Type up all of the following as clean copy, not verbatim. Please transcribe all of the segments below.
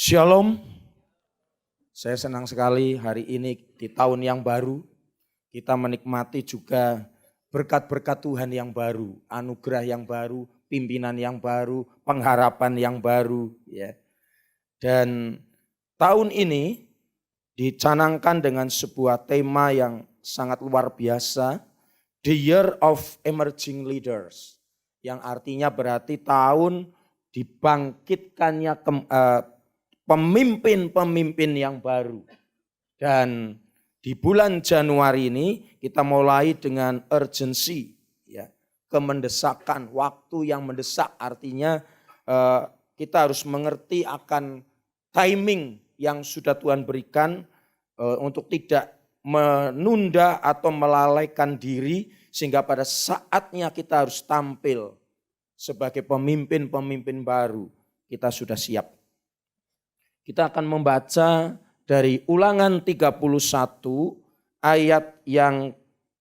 Shalom, saya senang sekali hari ini di tahun yang baru kita menikmati juga berkat-berkat Tuhan yang baru, anugerah yang baru, pimpinan yang baru, pengharapan yang baru. Ya. Dan tahun ini dicanangkan dengan sebuah tema yang sangat luar biasa, The Year of Emerging Leaders, yang artinya berarti tahun dibangkitkannya pemimpin-pemimpin yang baru. Dan di bulan Januari ini kita mulai dengan urgency, ya, kemendesakan, waktu yang mendesak. Artinya kita harus mengerti akan timing yang sudah Tuhan berikan untuk tidak menunda atau melalaikan diri, sehingga pada saatnya kita harus tampil sebagai pemimpin-pemimpin baru. Kita sudah siap. Kita akan membaca dari Ulangan 31 ayat yang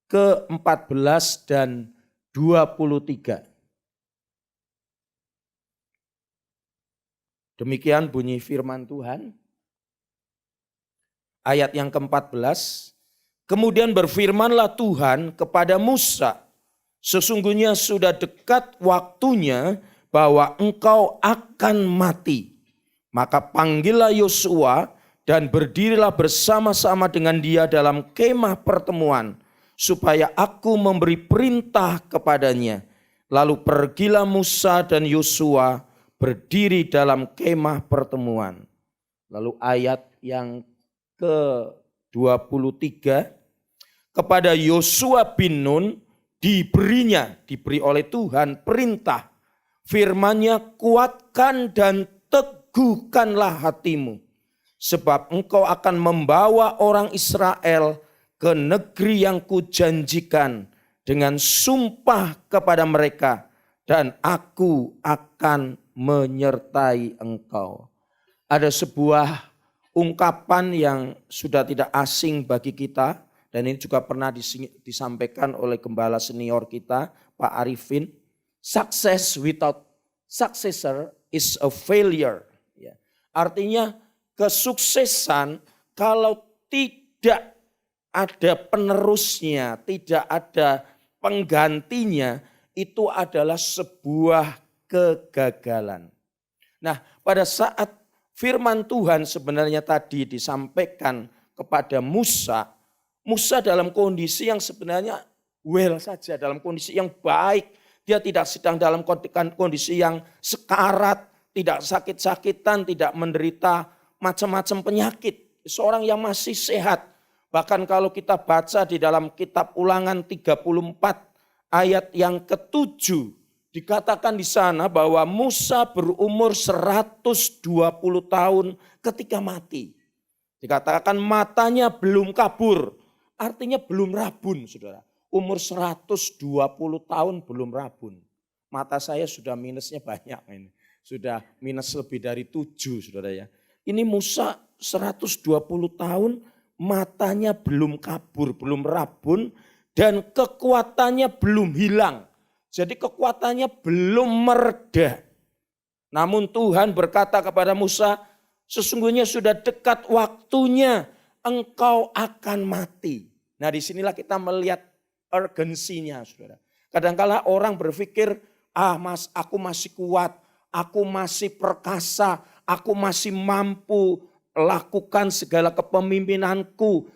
ke-14 dan 23. Demikian bunyi firman Tuhan. Ayat yang ke-14. Kemudian berfirmanlah Tuhan kepada Musa, sesungguhnya sudah dekat waktunya bahwa engkau akan mati. Maka panggillah Yosua dan berdirilah bersama-sama dengan dia dalam kemah pertemuan, supaya aku memberi perintah kepadanya. Lalu pergilah Musa dan Yosua berdiri dalam kemah pertemuan. Lalu ayat yang ke-23, kepada Yosua bin Nun diberi oleh Tuhan perintah, firman-Nya, kuatkan dan teguhkanlah hatimu, sebab engkau akan membawa orang Israel ke negeri yang kujanjikan dengan sumpah kepada mereka, dan aku akan menyertai engkau. Ada sebuah ungkapan yang sudah tidak asing bagi kita, dan ini juga pernah disampaikan oleh gembala senior kita, Pak Arifin. Success without successor is a failure. Ya. Artinya kesuksesan kalau tidak ada penerusnya, tidak ada penggantinya, itu adalah sebuah kegagalan. Nah, pada saat firman Tuhan sebenarnya tadi disampaikan kepada Musa, Musa dalam kondisi yang sebenarnya well saja, dalam kondisi yang baik. Dia tidak sedang dalam kondisi yang sekarat, tidak sakit-sakitan, tidak menderita macam-macam penyakit. Seorang yang masih sehat. Bahkan kalau kita baca di dalam kitab Ulangan 34 ayat yang ke-7, dikatakan di sana bahwa Musa berumur 120 tahun ketika mati. Dikatakan matanya belum kabur, artinya belum rabun, saudara. Umur 120 tahun belum rabun. Mata saya sudah minusnya banyak ini. Sudah minus lebih dari 7, saudara ya. Ini Musa 120 tahun matanya belum kabur, belum rabun, dan kekuatannya belum hilang. Jadi kekuatannya belum mereda. Namun Tuhan berkata kepada Musa, sesungguhnya sudah dekat waktunya engkau akan mati. Nah, disinilah kita melihat urgensinya, saudara. Kadang-kala orang berpikir, aku masih kuat, aku masih perkasa, aku masih mampu lakukan segala kepemimpinanku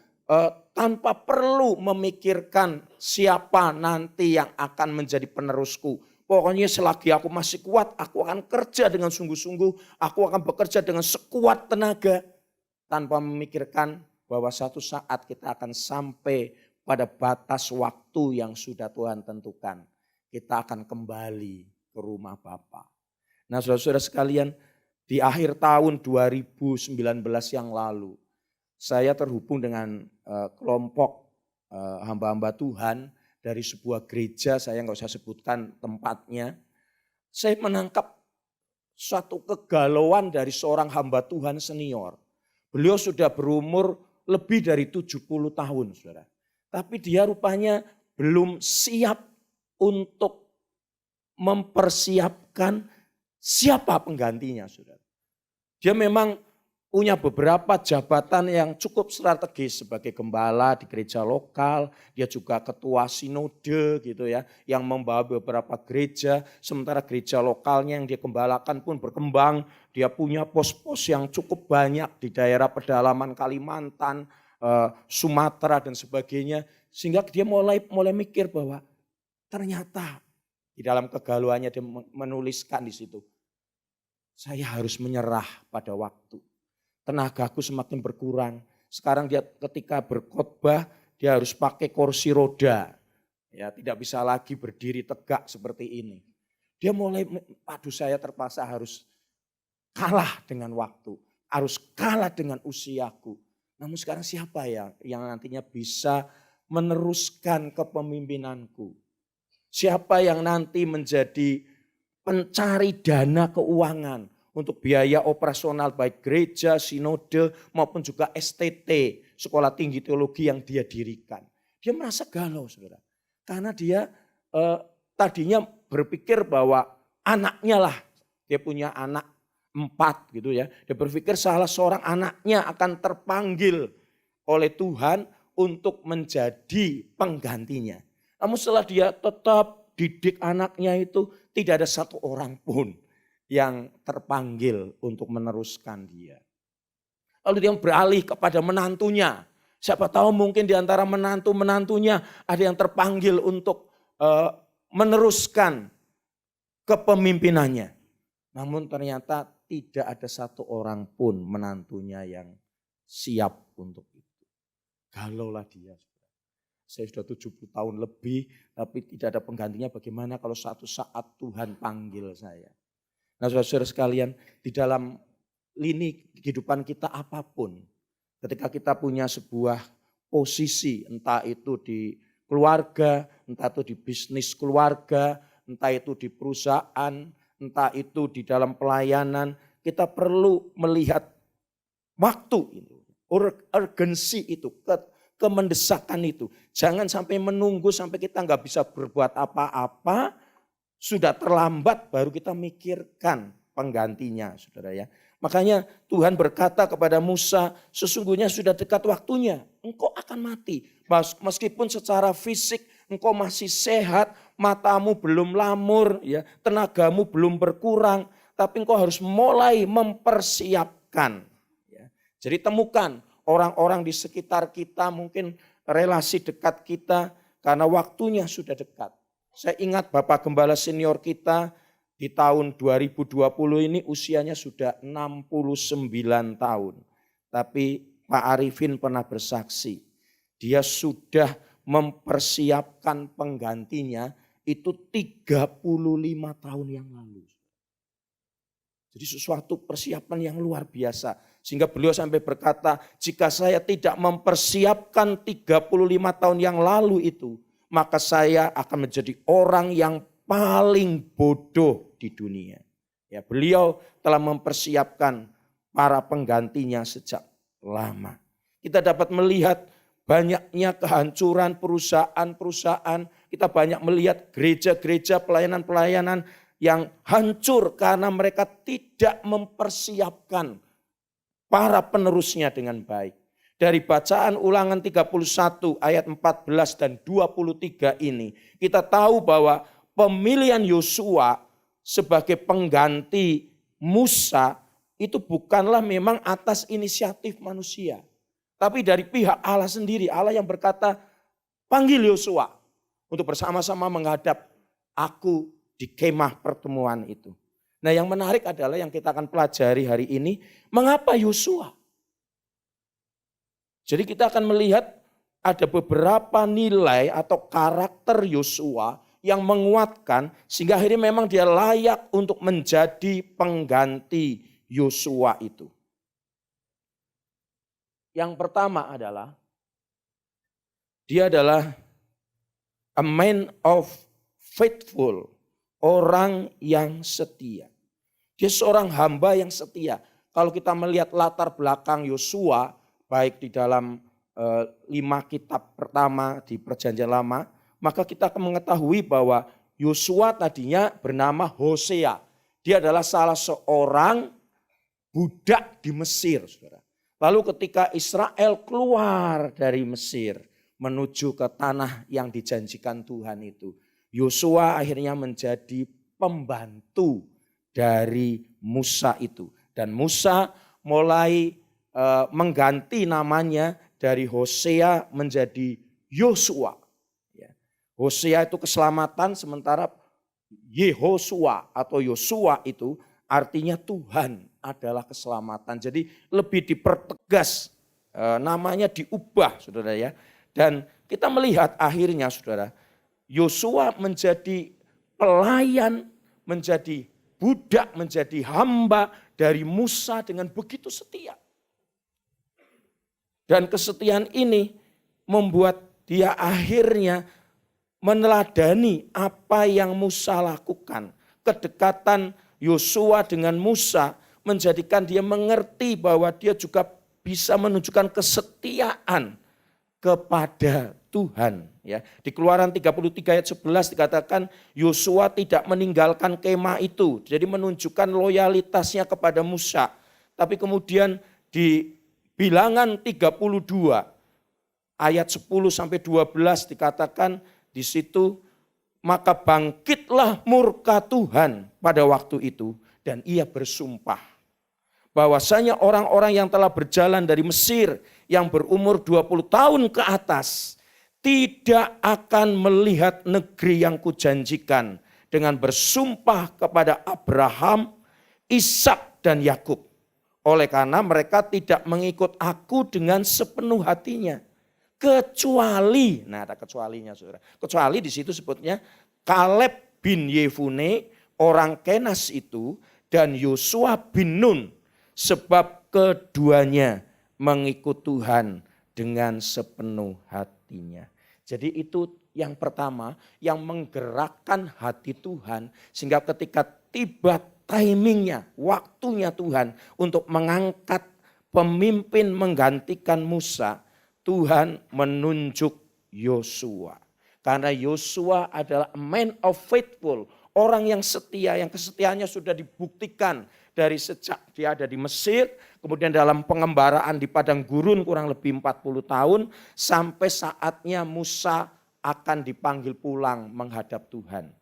tanpa perlu memikirkan siapa nanti yang akan menjadi penerusku. Pokoknya selagi aku masih kuat, aku akan kerja dengan sungguh-sungguh, aku akan bekerja dengan sekuat tenaga, tanpa memikirkan bahwa suatu saat kita akan sampai pada batas waktu yang sudah Tuhan tentukan. Kita akan kembali ke rumah Bapa. Nah, saudara-saudara sekalian, di akhir tahun 2019 yang lalu, saya terhubung dengan kelompok hamba-hamba Tuhan dari sebuah gereja, saya nggak usah sebutkan tempatnya. Saya menangkap suatu kegalauan dari seorang hamba Tuhan senior. Beliau sudah berumur lebih dari 70 tahun, saudara. Tapi dia rupanya belum siap untuk mempersiapkan siapa penggantinya, saudara. Dia memang punya beberapa jabatan yang cukup strategis sebagai gembala di gereja lokal, dia juga ketua sinode gitu ya, yang membawa beberapa gereja, sementara gereja lokalnya yang dia gembalakan pun berkembang, dia punya pos-pos yang cukup banyak di daerah pedalaman Kalimantan, Sumatera dan sebagainya, sehingga dia mulai mikir bahwa ternyata di dalam kegalauannya dia menuliskan di situ, saya harus menyerah pada waktu. Tenagaku semakin berkurang. Sekarang dia ketika berkhotbah dia harus pakai kursi roda. Ya, tidak bisa lagi berdiri tegak seperti ini. Dia mulai, aduh saya terpaksa harus kalah dengan waktu. Harus kalah dengan usiaku. Namun sekarang siapa ya yang nantinya bisa meneruskan kepemimpinanku? Siapa yang nanti menjadi pencari dana keuangan untuk biaya operasional baik gereja, sinode maupun juga STT, sekolah tinggi teologi yang dia dirikan. Dia merasa galau saudara. Karena dia tadinya berpikir bahwa anaknya lah, dia punya anak 4 gitu ya. Dia berpikir salah seorang anaknya akan terpanggil oleh Tuhan untuk menjadi penggantinya. Namun setelah dia tetap didik anaknya itu, tidak ada satu orang pun yang terpanggil untuk meneruskan dia. Lalu dia beralih kepada menantunya. Siapa tahu mungkin di antara menantu-menantunya ada yang terpanggil untuk meneruskan kepemimpinannya. Namun ternyata tidak ada satu orang pun menantunya yang siap untuk itu. Galaulah dia. Saya sudah 70 tahun lebih tapi tidak ada penggantinya, bagaimana kalau suatu saat Tuhan panggil saya. Nah saudara-saudara sekalian, di dalam lini kehidupan kita apapun, ketika kita punya sebuah posisi, entah itu di keluarga, entah itu di bisnis keluarga, entah itu di perusahaan, entah itu di dalam pelayanan, kita perlu melihat waktu itu, urgensi itu, kemendesakan itu. Jangan sampai menunggu sampai kita nggak bisa berbuat apa-apa, sudah terlambat baru kita mikirkan penggantinya, saudara ya. Makanya Tuhan berkata kepada Musa, sesungguhnya sudah dekat waktunya, engkau akan mati. Meskipun secara fisik engkau masih sehat, matamu belum lamur, ya, tenagamu belum berkurang, tapi engkau harus mulai mempersiapkan. Ya. Jadi temukan orang-orang di sekitar kita, mungkin relasi dekat kita, karena waktunya sudah dekat. Saya ingat Bapak Gembala senior kita di tahun 2020 ini usianya sudah 69 tahun. Tapi Pak Arifin pernah bersaksi, dia sudah mempersiapkan penggantinya itu 35 tahun yang lalu. Jadi sesuatu persiapan yang luar biasa. Sehingga beliau sampai berkata, jika saya tidak mempersiapkan 35 tahun yang lalu itu, maka saya akan menjadi orang yang paling bodoh di dunia. Ya, beliau telah mempersiapkan para penggantinya sejak lama. Kita dapat melihat banyaknya kehancuran perusahaan-perusahaan. Kita banyak melihat gereja-gereja, pelayanan-pelayanan yang hancur karena mereka tidak mempersiapkan para penerusnya dengan baik. Dari bacaan Ulangan 31 ayat 14 dan 23 ini, kita tahu bahwa pemilihan Yosua sebagai pengganti Musa itu bukanlah memang atas inisiatif manusia. Tapi dari pihak Allah sendiri, Allah yang berkata, panggil Yosua untuk bersama-sama menghadap aku di kemah pertemuan itu. Nah yang menarik adalah yang kita akan pelajari hari ini, mengapa Yosua? Jadi kita akan melihat ada beberapa nilai atau karakter Yosua yang menguatkan sehingga akhirnya memang dia layak untuk menjadi pengganti Yosua itu. Yang pertama adalah dia adalah a man of faithful, orang yang setia. Dia seorang hamba yang setia. Kalau kita melihat latar belakang Yosua, baik di dalam 5 kitab pertama di Perjanjian Lama, maka kita akan mengetahui bahwa Yosua tadinya bernama Hosea. Dia adalah salah seorang budak di Mesir, saudara. Lalu ketika Israel keluar dari Mesir menuju ke tanah yang dijanjikan Tuhan itu, Yosua akhirnya menjadi pembantu dari Musa itu. Dan Musa mulai mengganti namanya dari Hosea menjadi Yosua. Hosea itu keselamatan, sementara Yehosua atau Yosua itu artinya Tuhan adalah keselamatan. Jadi lebih dipertegas, namanya diubah, saudara ya. Dan kita melihat akhirnya, saudara, Yosua menjadi pelayan, menjadi budak, menjadi hamba dari Musa dengan begitu setia. Dan kesetiaan ini membuat dia akhirnya meneladani apa yang Musa lakukan. Kedekatan Yosua dengan Musa menjadikan dia mengerti bahwa dia juga bisa menunjukkan kesetiaan kepada Tuhan. Ya, di Keluaran 33 ayat 11 dikatakan Yosua tidak meninggalkan kemah itu. Jadi menunjukkan loyalitasnya kepada Musa. Tapi kemudian di Bilangan 32 ayat 10 sampai 12 dikatakan di situ, maka bangkitlah murka Tuhan pada waktu itu dan ia bersumpah bahwasanya orang-orang yang telah berjalan dari Mesir yang berumur 20 tahun ke atas tidak akan melihat negeri yang kujanjikan dengan bersumpah kepada Abraham, Ishak dan Yakub. Oleh karena mereka tidak mengikut aku dengan sepenuh hatinya. Kecuali, nah ada kecualinya saudara. Kecuali di situ sebutnya Kaleb bin Yefune orang Kenas itu dan Yosua bin Nun. Sebab keduanya mengikut Tuhan dengan sepenuh hatinya. Jadi itu yang pertama yang menggerakkan hati Tuhan. Sehingga ketika tiba timingnya, waktunya Tuhan untuk mengangkat pemimpin menggantikan Musa, Tuhan menunjuk Yosua. Karena Yosua adalah a man of faithful, orang yang setia, yang kesetiaannya sudah dibuktikan dari sejak dia ada di Mesir, kemudian dalam pengembaraan di padang gurun kurang lebih 40 tahun, sampai saatnya Musa akan dipanggil pulang menghadap Tuhan.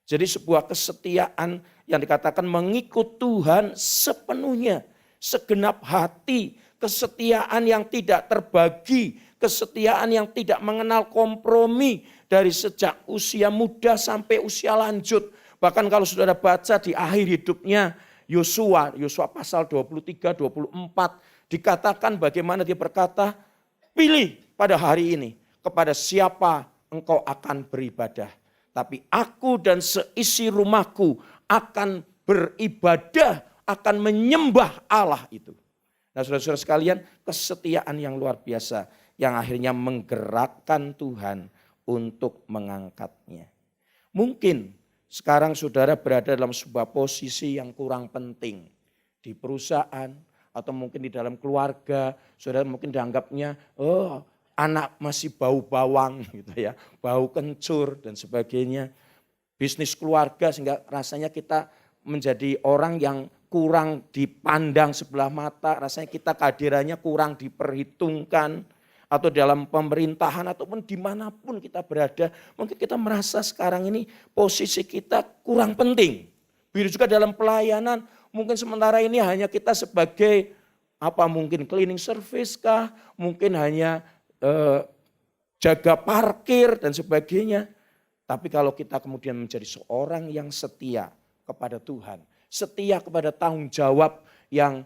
Jadi sebuah kesetiaan yang dikatakan mengikut Tuhan sepenuhnya, segenap hati, kesetiaan yang tidak terbagi, kesetiaan yang tidak mengenal kompromi dari sejak usia muda sampai usia lanjut. Bahkan kalau saudara baca di akhir hidupnya Yosua pasal 23, 24 dikatakan bagaimana dia berkata, pilih pada hari ini kepada siapa engkau akan beribadah. Tapi aku dan seisi rumahku akan beribadah, akan menyembah Allah itu. Nah saudara-saudara sekalian, kesetiaan yang luar biasa yang akhirnya menggerakkan Tuhan untuk mengangkatnya. Mungkin sekarang saudara berada dalam sebuah posisi yang kurang penting. Di perusahaan atau mungkin di dalam keluarga, saudara mungkin dianggapnya, anak masih bau bawang gitu ya, bau kencur dan sebagainya. Bisnis keluarga sehingga rasanya kita menjadi orang yang kurang dipandang sebelah mata, rasanya kita kehadirannya kurang diperhitungkan. Atau dalam pemerintahan ataupun dimanapun kita berada, mungkin kita merasa sekarang ini posisi kita kurang penting. Begitu juga dalam pelayanan, mungkin sementara ini hanya kita sebagai mungkin cleaning service kah, mungkin hanya jaga parkir dan sebagainya. Tapi kalau kita kemudian menjadi seorang yang setia kepada Tuhan, setia kepada tanggung jawab yang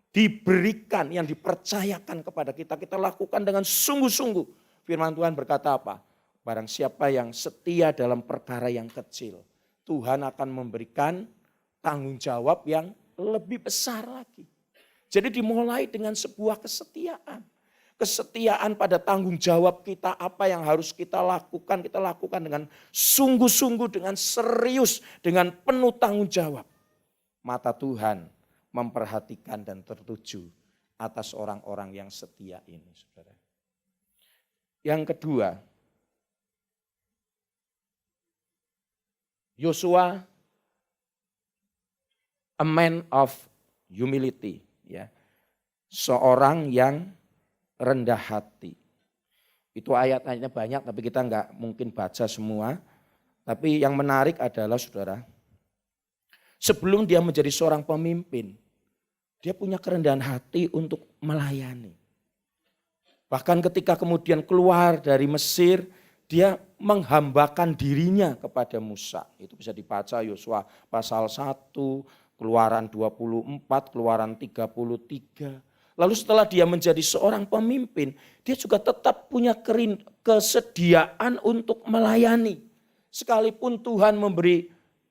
diberikan, yang dipercayakan kepada kita, kita lakukan dengan sungguh-sungguh. Firman Tuhan berkata apa? Barang siapa yang setia dalam perkara yang kecil, Tuhan akan memberikan tanggung jawab yang lebih besar lagi. Jadi dimulai dengan sebuah kesetiaan. Kesetiaan pada tanggung jawab kita, apa yang harus kita lakukan dengan sungguh-sungguh, dengan serius, dengan penuh tanggung jawab. Mata Tuhan memperhatikan dan tertuju atas orang-orang yang setia ini, saudara. Yang kedua, Yosua, a man of humility. ya. Seorang yang rendah hati. Itu ayat-ayatnya banyak tapi kita nggak mungkin baca semua. Tapi yang menarik adalah saudara, sebelum dia menjadi seorang pemimpin, dia punya kerendahan hati untuk melayani. Bahkan ketika kemudian keluar dari Mesir, dia menghambakan dirinya kepada Musa. Itu bisa dibaca Yosua pasal 1, Keluaran 24, Keluaran 33. Lalu setelah dia menjadi seorang pemimpin, dia juga tetap punya kesediaan untuk melayani. Sekalipun Tuhan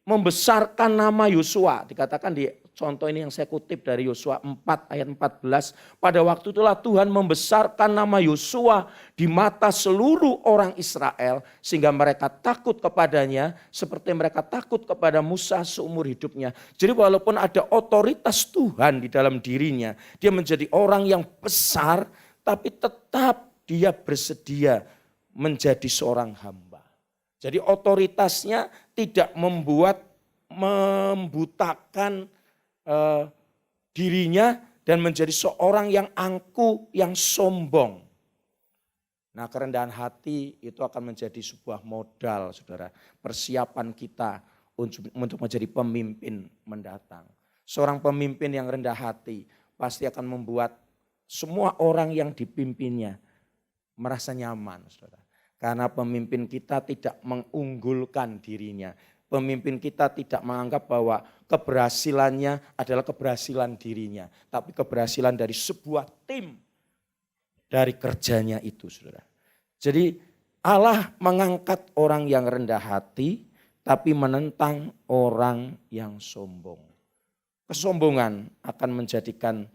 membesarkan nama Yosua, dikatakan di contoh ini yang saya kutip dari Yosua 4 ayat 14. Pada waktu itulah Tuhan membesarkan nama Yosua di mata seluruh orang Israel sehingga mereka takut kepadanya seperti mereka takut kepada Musa seumur hidupnya. Jadi walaupun ada otoritas Tuhan di dalam dirinya, dia menjadi orang yang besar tapi tetap dia bersedia menjadi seorang hamba. Jadi otoritasnya tidak membutakan dirinya dan menjadi seorang yang angkuh, yang sombong. Nah, kerendahan hati itu akan menjadi sebuah modal, saudara. Persiapan kita untuk menjadi pemimpin mendatang. Seorang pemimpin yang rendah hati pasti akan membuat semua orang yang dipimpinnya merasa nyaman, saudara. Karena pemimpin kita tidak mengunggulkan dirinya. Pemimpin kita tidak menganggap bahwa keberhasilannya adalah keberhasilan dirinya. Tapi keberhasilan dari sebuah tim, dari kerjanya itu, saudara. Jadi Allah mengangkat orang yang rendah hati, tapi menentang orang yang sombong. Kesombongan akan menjadikan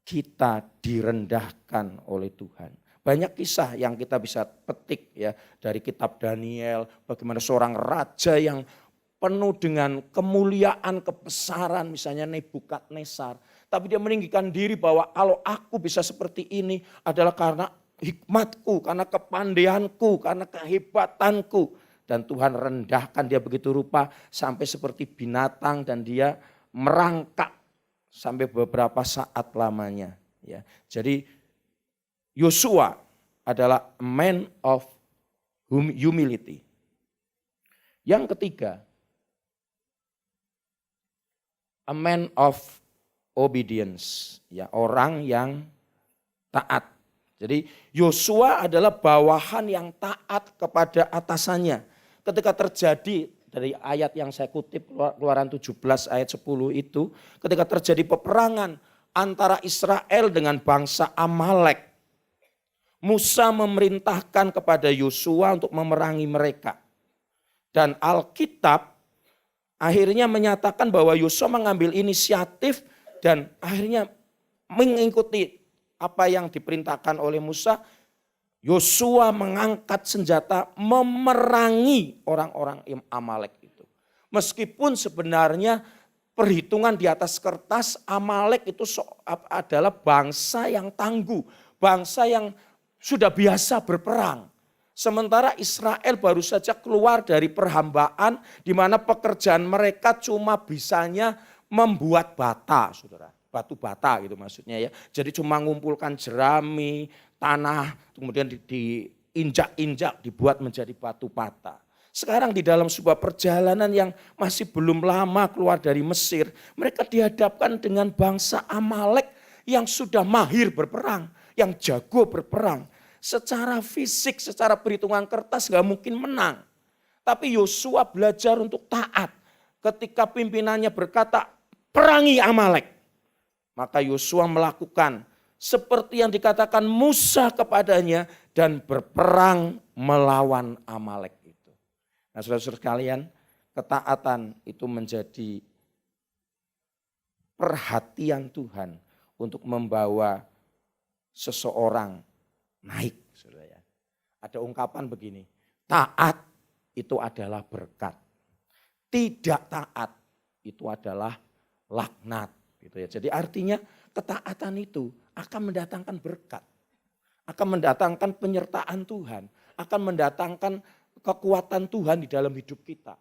kita direndahkan oleh Tuhan. Banyak kisah yang kita bisa petik ya dari kitab Daniel, bagaimana seorang raja yang penuh dengan kemuliaan, kebesaran, misalnya Nebukadnezar. Tapi dia meninggikan diri bahwa kalau aku bisa seperti ini adalah karena hikmatku, karena kepandaianku, karena kehebatanku. Dan Tuhan rendahkan dia begitu rupa sampai seperti binatang dan dia merangkak sampai beberapa saat lamanya. Ya, jadi Yosua adalah a man of humility. Yang ketiga, a man of obedience, ya, orang yang taat. Jadi Yosua adalah bawahan yang taat kepada atasannya. Ketika terjadi dari ayat yang saya kutip Keluaran 17 ayat 10 itu, ketika terjadi peperangan antara Israel dengan bangsa Amalek, Musa memerintahkan kepada Yosua untuk memerangi mereka. Dan Alkitab akhirnya menyatakan bahwa Yosua mengambil inisiatif dan akhirnya mengikuti apa yang diperintahkan oleh Musa. Yosua mengangkat senjata memerangi orang-orang Amalek itu. Meskipun sebenarnya perhitungan di atas kertas Amalek itu adalah bangsa yang tangguh, bangsa yang sudah biasa berperang. Sementara Israel baru saja keluar dari perhambaan di mana pekerjaan mereka cuma bisanya membuat bata, saudara. Batu bata gitu maksudnya ya. Jadi cuma mengumpulkan jerami, tanah, kemudian diinjak-injak, dibuat menjadi batu bata. Sekarang di dalam sebuah perjalanan yang masih belum lama keluar dari Mesir, mereka dihadapkan dengan bangsa Amalek yang sudah mahir berperang, yang jago berperang. Secara fisik, secara perhitungan kertas gak mungkin menang. Tapi Yosua belajar untuk taat. Ketika pimpinannya berkata, perangi Amalek. Maka Yosua melakukan seperti yang dikatakan Musa kepadanya dan berperang melawan Amalek itu. Nah, saudara-saudara sekalian, ketaatan itu menjadi perhatian Tuhan untuk membawa seseorang naik, saudara ya. Ada ungkapan begini, taat itu adalah berkat. Tidak taat itu adalah laknat, gitu ya. Jadi artinya ketaatan itu akan mendatangkan berkat. Akan mendatangkan penyertaan Tuhan, akan mendatangkan kekuatan Tuhan di dalam hidup kita.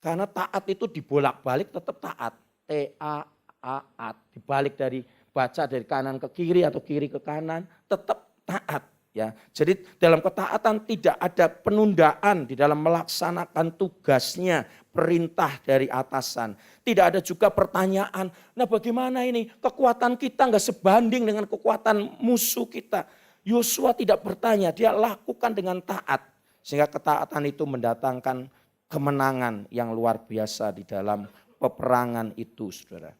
Karena taat itu dibolak-balik tetap taat. T-A-A-A, dibalik dari baca dari kanan ke kiri atau kiri ke kanan, tetap taat. Ya, jadi dalam ketaatan tidak ada penundaan di dalam melaksanakan tugasnya, perintah dari atasan. Tidak ada juga pertanyaan, nah bagaimana ini kekuatan kita nggak sebanding dengan kekuatan musuh kita. Yosua tidak bertanya, dia lakukan dengan taat. Sehingga ketaatan itu mendatangkan kemenangan yang luar biasa di dalam peperangan itu, saudara.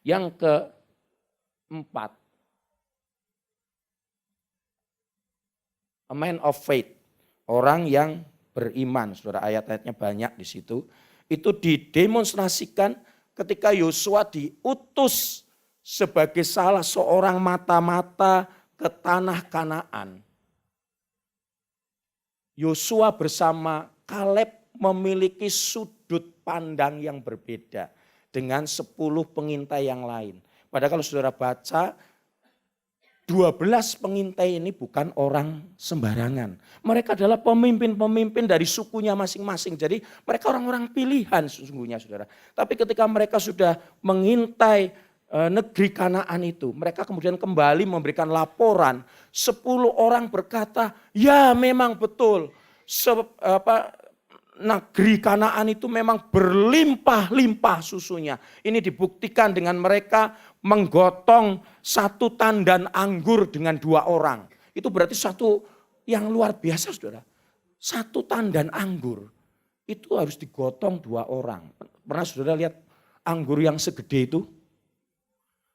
Yang keempat, a man of faith, orang yang beriman, saudara, ayat-ayatnya banyak di situ. Itu didemonstrasikan ketika Yosua diutus sebagai salah seorang mata-mata ke tanah Kanaan. Yosua bersama Kaleb memiliki sudut pandang yang berbeda dengan 10 pengintai yang lain. Padahal kalau saudara baca, 12 pengintai ini bukan orang sembarangan. Mereka adalah pemimpin-pemimpin dari sukunya masing-masing. Jadi mereka orang-orang pilihan sesungguhnya, saudara. Tapi ketika mereka sudah mengintai negeri Kanaan itu, mereka kemudian kembali memberikan laporan. 10 orang berkata, ya memang betul. Negeri Kanaan itu memang berlimpah-limpah susunya. Ini dibuktikan dengan mereka menggotong 1 tandan anggur dengan 2 orang. Itu berarti satu yang luar biasa, saudara. 1 tandan anggur itu harus digotong 2 orang. Pernah saudara lihat anggur yang segede itu?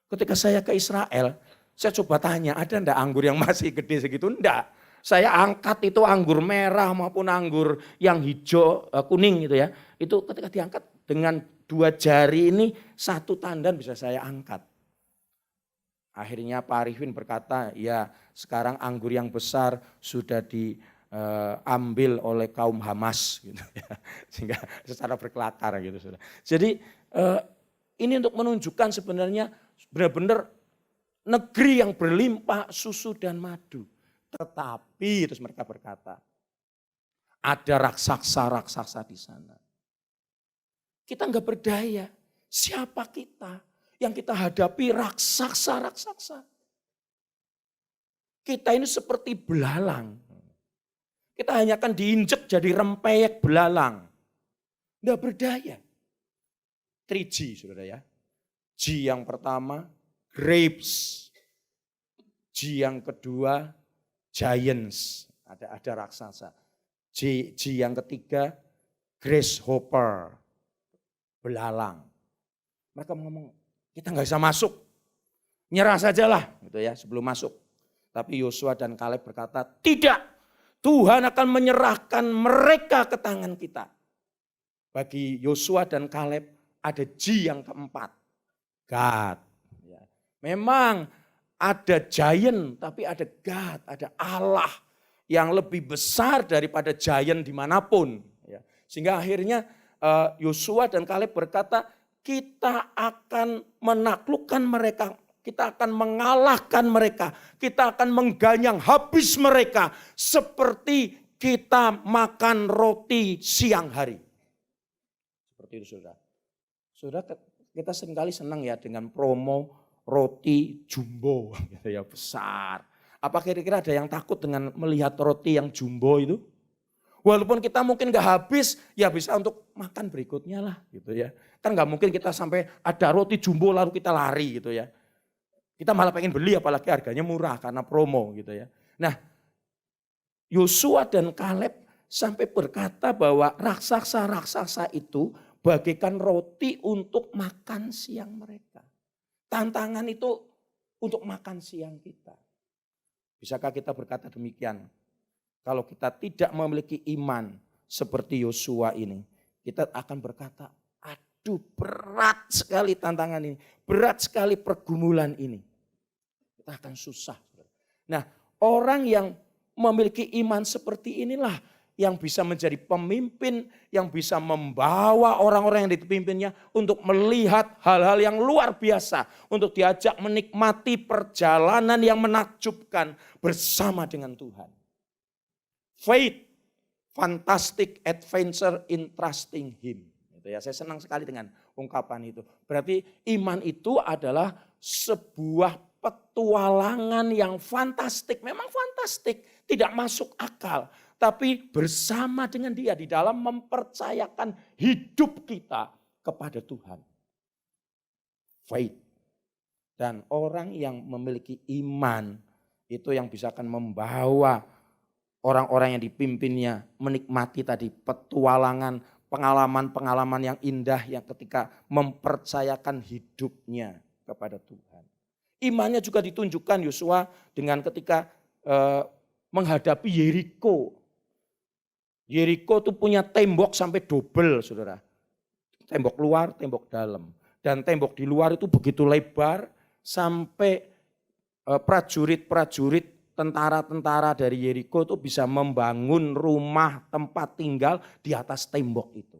Ketika saya ke Israel, saya coba tanya, ada enggak anggur yang masih gede segitu? Enggak. Saya angkat itu anggur merah maupun anggur yang hijau, kuning gitu ya. Itu ketika diangkat dengan 2 jari ini 1 tandan bisa saya angkat. Akhirnya Pak Arifin berkata, ya sekarang anggur yang besar sudah diambil oleh kaum Hamas. Gitu ya. Sehingga secara berkelakar gitu. Saudara. Jadi ini untuk menunjukkan sebenarnya benar-benar negeri yang berlimpah susu dan madu. Tetapi terus mereka berkata, ada raksasa-raksasa di sana. Kita enggak berdaya. Siapa kita? Yang kita hadapi raksasa-raksasa. Kita ini seperti belalang. Kita hanya akan diinjek jadi rempeyek belalang. Enggak berdaya. 3G, saudara ya. G yang pertama, grapes. G yang kedua, giants, ada raksasa. G yang ketiga, grasshopper, belalang. Mereka ngomong, kita nggak bisa masuk, nyerah sajalah, gitu ya, sebelum masuk. Tapi Yosua dan Kaleb berkata, tidak, Tuhan akan menyerahkan mereka ke tangan kita. Bagi Yosua dan Kaleb ada G yang keempat, God. Ya. Memang ada giant, tapi ada God, ada Allah yang lebih besar daripada giant dimanapun. Ya. Sehingga akhirnya Yosua dan Kaleb berkata, kita akan menaklukkan mereka, kita akan mengalahkan mereka, kita akan mengganyang habis mereka seperti kita makan roti siang hari. Seperti itu, saudara. Saudara, kita seringkali senang ya dengan promo roti jumbo gitu ya, besar. Apa kira-kira ada yang takut dengan melihat roti yang jumbo itu? Walaupun kita mungkin gak habis, ya bisa untuk makan berikutnya lah gitu ya. Kan gak mungkin kita sampai ada roti jumbo lalu kita lari gitu ya. Kita malah pengen beli apalagi harganya murah karena promo gitu ya. Nah, Yosua dan Kaleb sampai berkata bahwa raksasa-raksasa itu bagaikan roti untuk makan siang mereka. Tantangan itu untuk makan siang kita. Bisakah kita berkata demikian? Kalau kita tidak memiliki iman seperti Yosua ini, kita akan berkata, aduh berat sekali tantangan ini, berat sekali pergumulan ini. Kita akan susah. Nah, orang yang memiliki iman seperti inilah yang bisa menjadi pemimpin, yang bisa membawa orang-orang yang dipimpinnya untuk melihat hal-hal yang luar biasa, untuk diajak menikmati perjalanan yang menakjubkan bersama dengan Tuhan. Faith, fantastic adventure in trusting Him. Gitu ya, saya senang sekali dengan ungkapan itu. Berarti iman itu adalah sebuah petualangan yang fantastik. Memang fantastik, tidak masuk akal. Tapi bersama dengan dia di dalam mempercayakan hidup kita kepada Tuhan. Faith. Dan orang yang memiliki iman itu yang bisa akan membawa orang-orang yang dipimpinnya menikmati tadi petualangan, pengalaman-pengalaman yang indah yang ketika mempercayakan hidupnya kepada Tuhan. Imannya juga ditunjukkan Yosua dengan ketika menghadapi Yeriko. Yeriko itu punya tembok sampai double, saudara. Tembok luar, tembok dalam. Dan tembok di luar itu begitu lebar sampai prajurit-prajurit, tentara-tentara dari Yeriko itu bisa membangun rumah tempat tinggal di atas tembok itu.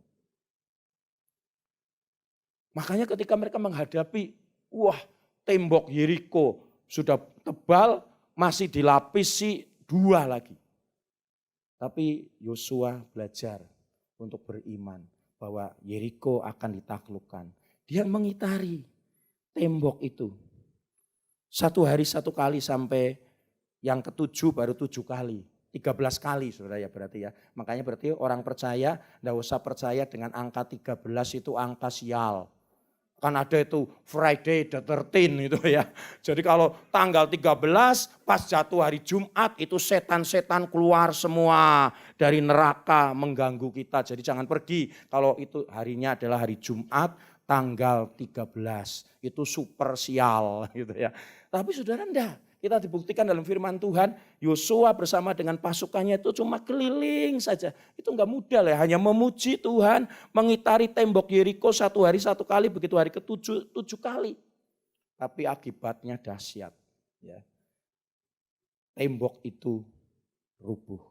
Makanya ketika mereka menghadapi, tembok Yeriko sudah tebal, masih dilapisi 2 lagi. Tapi Yosua belajar untuk beriman bahwa Yeriko akan ditaklukkan. Dia mengitari tembok itu. 1 hari 1 kali sampai yang ke-7 baru 7 kali. 13 kali saudara ya berarti ya. Makanya berarti orang percaya enggak usah percaya dengan angka 13 itu angka sial. Kan ada itu Friday the 13 itu ya. Jadi kalau tanggal 13 pas jatuh hari Jumat itu setan-setan keluar semua dari neraka mengganggu kita. Jadi jangan pergi kalau itu harinya adalah hari Jumat tanggal 13. Itu super sial gitu ya. Tapi saudara enggak. Kita dibuktikan dalam firman Tuhan, Yosua bersama dengan pasukannya itu cuma keliling saja. Itu enggak mudah lah, hanya memuji Tuhan, mengitari tembok Yeriko 1 hari 1 kali, begitu hari ke-7, 7 kali. Tapi akibatnya dahsyat. Ya. Tembok itu rubuh.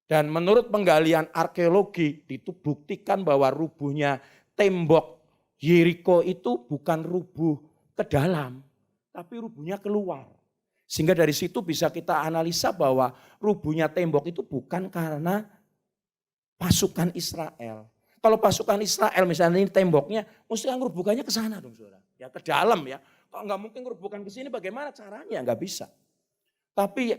Dan menurut penggalian arkeologi, dibuktikan bahwa rubuhnya tembok Yeriko itu bukan rubuh ke dalam, tapi rubuhnya keluar. Sehingga dari situ bisa kita analisa bahwa rubuhnya tembok itu bukan karena pasukan Israel. Kalau pasukan Israel misalnya ini temboknya, mesti ngerubuhkannya ke sana dong saudara. Ya ke dalam ya. Kalau nggak mungkin ngerubuhkan ke sini bagaimana caranya? Nggak bisa. Tapi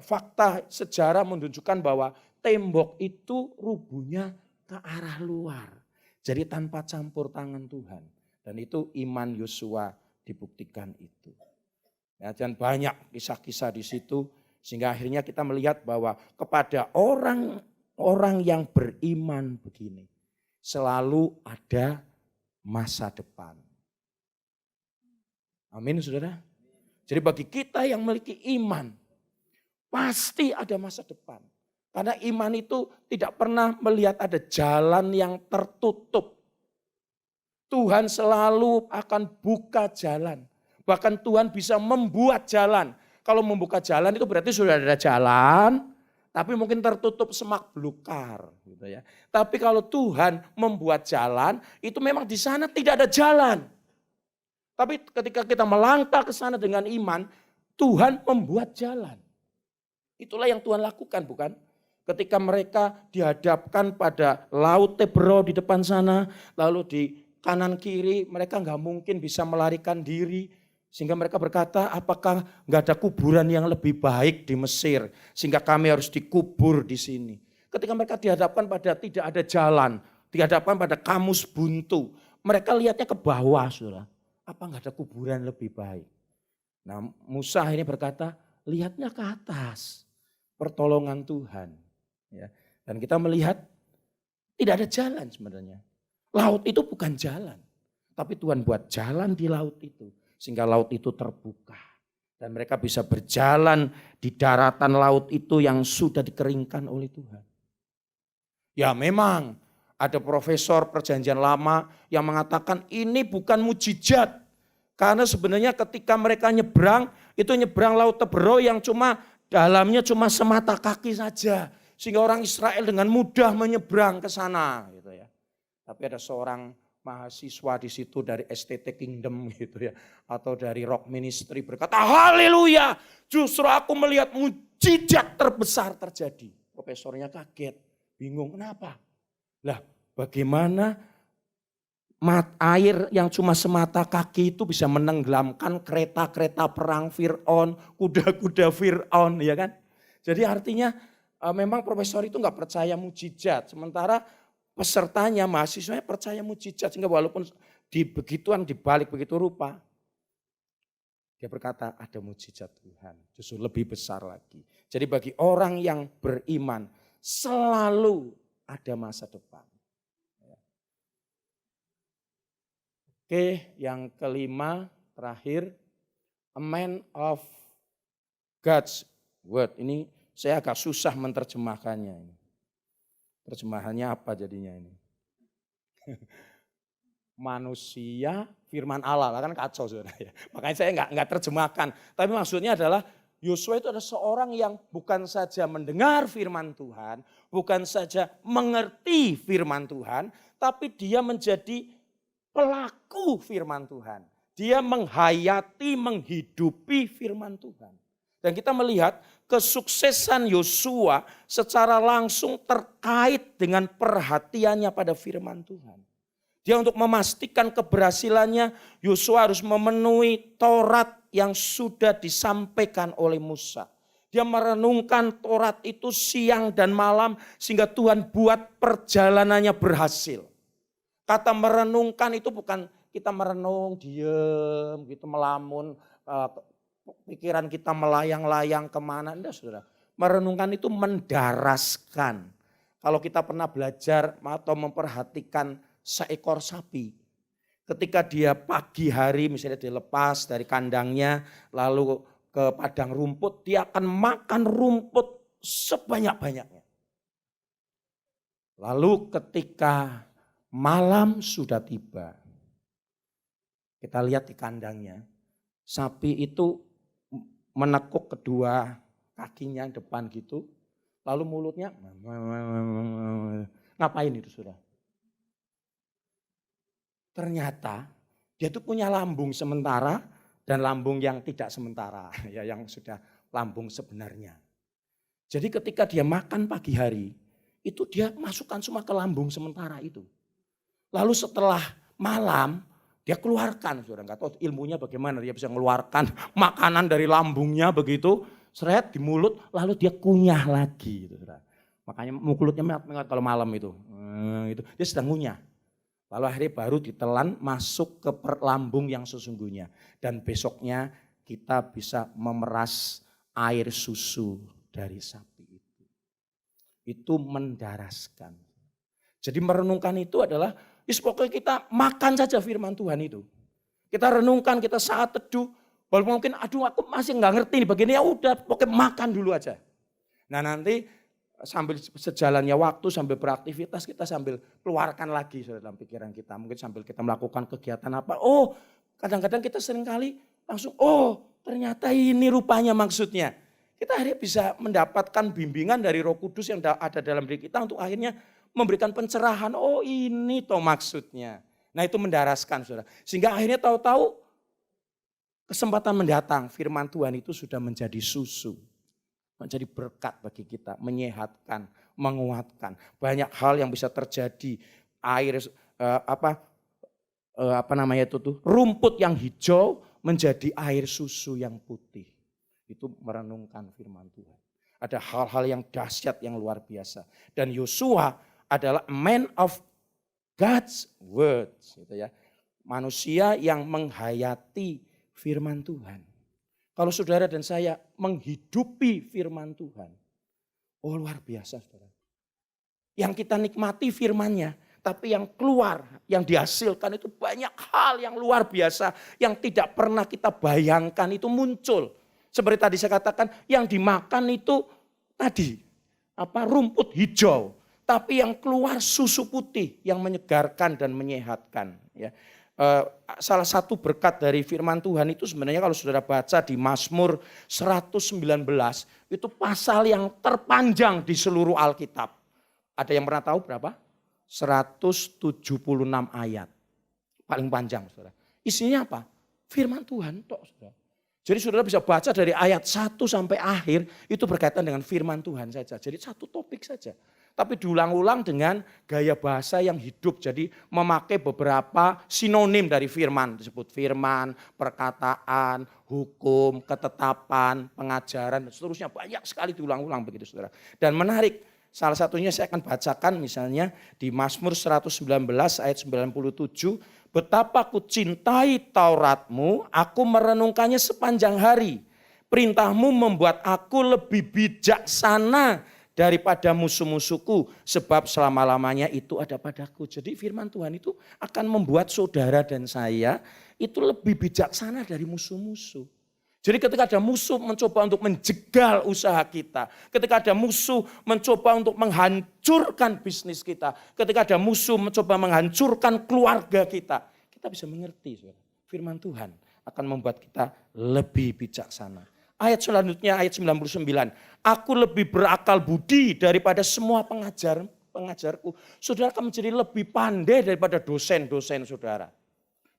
fakta sejarah menunjukkan bahwa tembok itu rubuhnya ke arah luar. Jadi tanpa campur tangan Tuhan. Dan itu iman Yosua dibuktikan itu. Ya, dan banyak kisah-kisah di situ sehingga akhirnya kita melihat bahwa kepada orang-orang yang beriman begini selalu ada masa depan. Amin saudara. Jadi bagi kita yang memiliki iman pasti ada masa depan. Karena iman itu tidak pernah melihat ada jalan yang tertutup. Tuhan selalu akan buka jalan. Bahkan Tuhan bisa membuat jalan. Kalau membuka jalan itu berarti sudah ada jalan, tapi mungkin tertutup semak belukar. Gitu ya. Tapi kalau Tuhan membuat jalan, itu memang di sana tidak ada jalan. Tapi ketika kita melangkah ke sana dengan iman, Tuhan membuat jalan. Itulah yang Tuhan lakukan bukan? Ketika mereka dihadapkan pada laut Tebro di depan sana, lalu di kanan kiri mereka nggak mungkin bisa melarikan diri. Sehingga mereka berkata, apakah nggak ada kuburan yang lebih baik di Mesir? Sehingga kami harus dikubur di sini. Ketika mereka dihadapkan pada tidak ada jalan, dihadapkan pada kamus buntu. Mereka lihatnya ke bawah, saudara. Apa nggak ada kuburan lebih baik? Nah Musa ini berkata, lihatnya ke atas. Pertolongan Tuhan. Ya. Dan kita melihat tidak ada jalan sebenarnya. Laut itu bukan jalan. Tapi Tuhan buat jalan di laut itu. Sehingga laut itu terbuka. Dan mereka bisa berjalan di daratan laut itu yang sudah dikeringkan oleh Tuhan. Ya memang ada profesor perjanjian lama yang mengatakan ini bukan mujizat. Karena sebenarnya ketika mereka nyebrang, itu nyebrang laut Tebro yang cuma dalamnya cuma semata kaki saja. Sehingga orang Israel dengan mudah menyeberang ke sana. Gitu ya. Tapi ada seorang mahasiswa di situ dari STT Kingdom gitu ya, atau dari Rock Ministry berkata, haleluya, justru aku melihat mujizat terbesar terjadi. Profesornya kaget, bingung kenapa? Lah bagaimana air yang cuma semata kaki itu bisa menenggelamkan kereta-kereta perang Fir'aun, kuda-kuda Fir'aun, ya kan? Jadi artinya memang profesor itu nggak percaya mujizat, sementara pesertanya, mahasiswanya percaya mujizat, sehingga walaupun di begituan dibalik begitu rupa, dia berkata ada mujizat Tuhan, justru lebih besar lagi. Jadi bagi orang yang beriman selalu ada masa depan. Oke, yang kelima, terakhir, a man of God's word. Ini saya agak susah menerjemahkannya. Terjemahannya apa jadinya ini? Manusia firman Allah, kan kacau saudara ya. Makanya saya nggak terjemahkan. Tapi maksudnya adalah Yosua itu adalah seorang yang bukan saja mendengar firman Tuhan, bukan saja mengerti firman Tuhan, tapi dia menjadi pelaku firman Tuhan. Dia menghayati, menghidupi firman Tuhan. Dan kita melihat kesuksesan Yosua secara langsung terkait dengan perhatiannya pada firman Tuhan. Dia untuk memastikan keberhasilannya, Yosua harus memenuhi Taurat yang sudah disampaikan oleh Musa. Dia merenungkan Taurat itu siang dan malam sehingga Tuhan buat perjalanannya berhasil. Kata merenungkan itu bukan kita merenung, diem, gitu melamun, pikiran kita melayang-layang kemana. Enggak saudara, merenungkan itu mendaraskan. Kalau kita pernah belajar atau memperhatikan seekor sapi. Ketika dia pagi hari misalnya dilepas dari kandangnya lalu ke padang rumput, dia akan makan rumput sebanyak-banyaknya. Lalu ketika malam sudah tiba. Kita lihat di kandangnya. Sapi itu menekuk kedua kakinya depan gitu. Lalu mulutnya. Ngapain itu sudah? Ternyata dia itu punya lambung sementara dan lambung yang tidak sementara. Ya, yang sudah lambung sebenarnya. Jadi ketika dia makan pagi hari. Itu dia masukkan semua ke lambung sementara itu. Lalu setelah malam dia keluarkan, saudara nggak tahu ilmunya bagaimana dia bisa mengeluarkan makanan dari lambungnya begitu, seret di mulut, lalu dia kunyah lagi, gitu, saudara. Makanya mulutnya mengat kalau malam itu, dia sedang ngunyah. Lalu akhirnya baru ditelan masuk ke lambung yang sesungguhnya dan besoknya kita bisa memeras air susu dari sapi itu. Itu mendaraskan. Jadi merenungkan itu adalah pokoknya kita makan saja firman Tuhan itu. Kita renungkan, kita saat teduh. Walaupun mungkin aduh aku masih nggak ngerti nih bagian ya udah pokoknya makan dulu aja. Nah nanti sambil sejalannya waktu sambil beraktivitas kita sambil keluarkan lagi dalam pikiran kita. Mungkin sambil kita melakukan kegiatan apa. Oh kadang-kadang kita seringkali langsung ternyata ini rupanya maksudnya. Kita akhirnya bisa mendapatkan bimbingan dari Roh Kudus yang ada dalam diri kita untuk akhirnya memberikan pencerahan, oh ini toh maksudnya. Nah itu mendaraskan saudara. Sehingga akhirnya tahu-tahu kesempatan mendatang firman Tuhan itu sudah menjadi susu. Menjadi berkat bagi kita, menyehatkan, menguatkan. Banyak hal yang bisa terjadi. Air, rumput yang hijau menjadi air susu yang putih. Itu merenungkan firman Tuhan. Ada hal-hal yang dahsyat yang luar biasa. Dan Yosua adalah man of God's words, gitu ya. Manusia yang menghayati firman Tuhan. Kalau saudara dan saya menghidupi firman Tuhan, oh luar biasa saudara. Yang kita nikmati firman-Nya, tapi yang keluar, yang dihasilkan itu banyak hal yang luar biasa yang tidak pernah kita bayangkan itu muncul. Seperti tadi saya katakan, yang dimakan itu tadi rumput hijau. Tapi yang keluar susu putih yang menyegarkan dan menyehatkan. Ya. Salah satu berkat dari firman Tuhan itu sebenarnya kalau saudara baca di Mazmur 119 itu pasal yang terpanjang di seluruh Alkitab. Ada yang pernah tahu berapa? 176 ayat. Paling panjang saudara. Isinya apa? Firman Tuhan tok saudara. Jadi saudara bisa baca dari ayat 1 sampai akhir, itu berkaitan dengan firman Tuhan saja. Jadi satu topik saja. Tapi diulang-ulang dengan gaya bahasa yang hidup. Jadi memakai beberapa sinonim dari firman. Disebut firman, perkataan, hukum, ketetapan, pengajaran, dan seterusnya. Banyak sekali diulang-ulang begitu saudara. Dan menarik, salah satunya saya akan bacakan misalnya di Mazmur 119 ayat 97. Betapa ku cintai Tauratmu, aku merenungkannya sepanjang hari. Perintahmu membuat aku lebih bijaksana daripada musuh-musuhku, sebab selama-lamanya itu ada padaku. Jadi firman Tuhan itu akan membuat saudara dan saya itu lebih bijaksana dari musuh-musuh. Jadi ketika ada musuh mencoba untuk menjegal usaha kita, ketika ada musuh mencoba untuk menghancurkan bisnis kita, ketika ada musuh mencoba menghancurkan keluarga kita bisa mengerti firman Tuhan akan membuat kita lebih bijaksana. Ayat selanjutnya ayat 99, aku lebih berakal budi daripada semua pengajarku. Saudara akan menjadi lebih pandai daripada dosen-dosen saudara.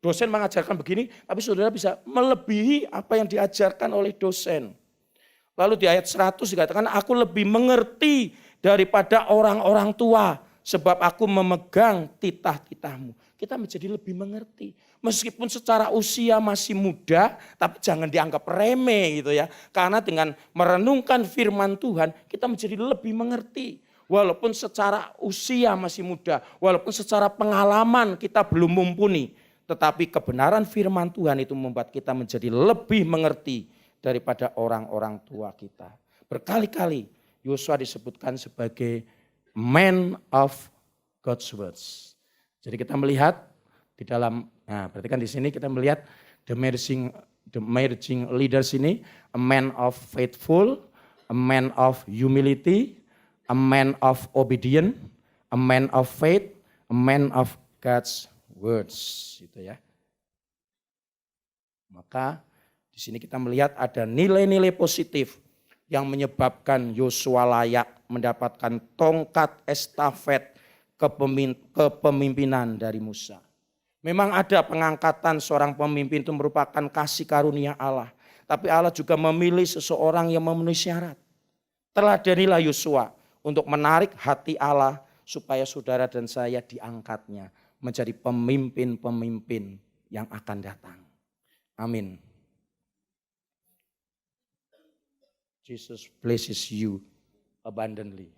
Dosen mengajarkan begini, tapi saudara bisa melebihi apa yang diajarkan oleh dosen. Lalu di ayat 100 dikatakan, aku lebih mengerti daripada orang-orang tua, sebab aku memegang titah-titahmu. Kita menjadi lebih mengerti. Meskipun secara usia masih muda, tapi jangan dianggap remeh gitu ya. Karena dengan merenungkan firman Tuhan, kita menjadi lebih mengerti. Walaupun secara usia masih muda, walaupun secara pengalaman kita belum mumpuni. Tetapi kebenaran firman Tuhan itu membuat kita menjadi lebih mengerti daripada orang-orang tua kita. Berkali-kali Yosua disebutkan sebagai man of God's words. Jadi kita melihat di dalam, nah berarti kan di sini kita melihat the emerging leaders ini, a man of faithful, a man of humility, a man of obedient, a man of faith, a man of God's words, gitu ya. Maka di sini kita melihat ada nilai-nilai positif yang menyebabkan Yosua layak mendapatkan tongkat estafet kepemimpinan dari Musa. Memang ada pengangkatan seorang pemimpin itu merupakan kasih karunia Allah. Tapi Allah juga memilih seseorang yang memenuhi syarat. Teladanilah Yosua untuk menarik hati Allah supaya saudara dan saya diangkatnya menjadi pemimpin-pemimpin yang akan datang. Amin. Jesus blesses you abundantly.